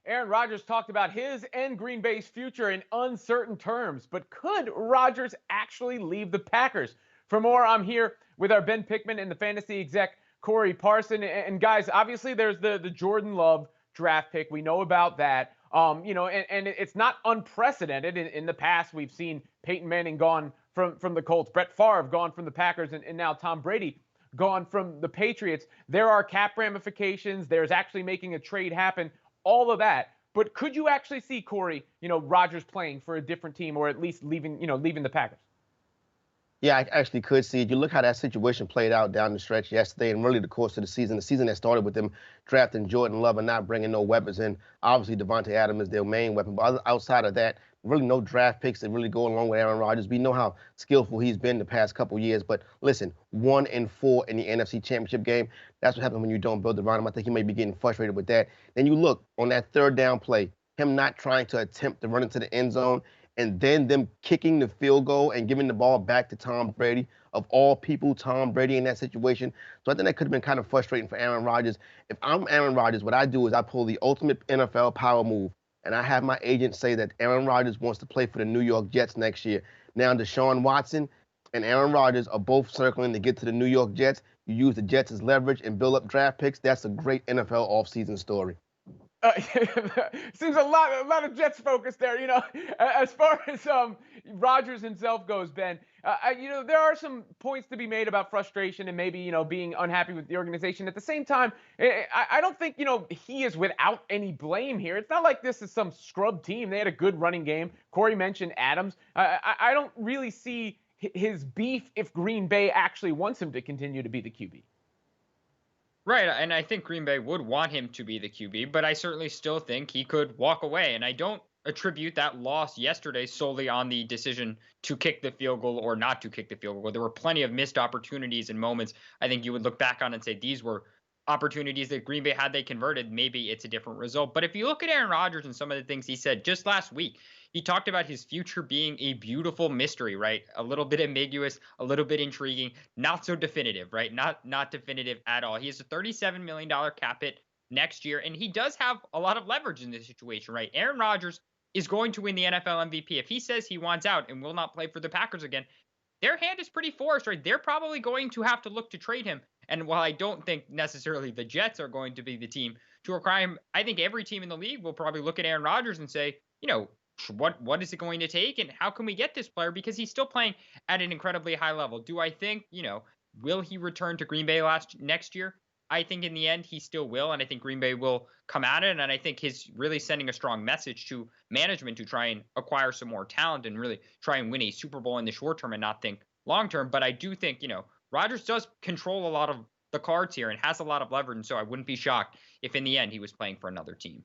Aaron Rodgers talked about his and Green Bay's future in uncertain terms, but could Rodgers actually leave the Packers? For more, I'm here with our Ben Pickman and the fantasy exec Corey Parson. And guys, obviously there's the Jordan Love draft pick. We know about that. And it's not unprecedented. In the past, we've seen Peyton Manning gone from the Colts, Brett Favre gone from the Packers, and now Tom Brady gone from the Patriots. There are cap ramifications. There's actually making a trade happen, all of that. But could you actually see Corey, Rodgers playing for a different team, or at least leaving the Packers? Yeah, I actually could see it. You look how that situation played out down the stretch yesterday and really the course of the season that started with them drafting Jordan Love and not bringing no weapons in. Obviously, Devontae Adams is their main weapon, but outside of that, really no draft picks that really go along with Aaron Rodgers. We know how skillful he's been the past couple years, but listen, 1-4 in the NFC Championship game. That's what happens when you don't build around him. I think he may be getting frustrated with that. Then you look on that third down play, him not trying to attempt to run into the end zone and then them kicking the field goal and giving the ball back to Tom Brady. Of all people, Tom Brady in that situation. So I think that could have been kind of frustrating for Aaron Rodgers. If I'm Aaron Rodgers, what I do is I pull the ultimate NFL power move, and I have my agent say that Aaron Rodgers wants to play for the New York Jets next year. Now, Deshaun Watson and Aaron Rodgers are both circling to get to the New York Jets. You use the Jets as leverage and build up draft picks. That's a great NFL offseason story. Seems a lot of Jets focus there. As far as Rodgers himself goes, Ben. There are some points to be made about frustration and maybe being unhappy with the organization. At the same time, I don't think he is without any blame here. It's not like this is some scrub team. They had a good running game. Corey mentioned Adams. I don't really see his beef if Green Bay actually wants him to continue to be the QB. Right, and I think Green Bay would want him to be the QB, but I certainly still think he could walk away. And I don't attribute that loss yesterday solely on the decision to kick the field goal or not to kick the field goal. There were plenty of missed opportunities and moments I think you would look back on and say these were opportunities that Green Bay had they converted, maybe it's a different result. But if you look at Aaron Rodgers and some of the things he said just last week, he talked about his future being a beautiful mystery, right? A little bit ambiguous, a little bit intriguing, not so definitive, right? Not definitive at all. He has a $37 million cap hit next year, and he does have a lot of leverage in this situation, right? Aaron Rodgers is going to win the NFL MVP. If he says he wants out and will not play for the Packers again, their hand is pretty forced, right? They're probably going to have to look to trade him. And while I don't think necessarily the Jets are going to be the team to acquire him, I think every team in the league will probably look at Aaron Rodgers and say, what is it going to take and how can we get this player? Because he's still playing at an incredibly high level. Do I think, will he return to Green Bay next year? I think in the end he still will, and I think Green Bay will come at it. And I think he's really sending a strong message to management to try and acquire some more talent and really try and win a Super Bowl in the short term and not think long term. But I do think, Rodgers does control a lot of the cards here and has a lot of leverage. And so I wouldn't be shocked if in the end he was playing for another team.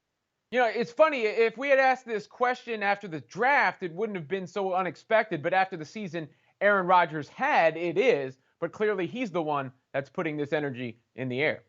It's funny. If we had asked this question after the draft, it wouldn't have been so unexpected. But after the season Aaron Rodgers had, it is. But clearly he's the one that's putting this energy in the air.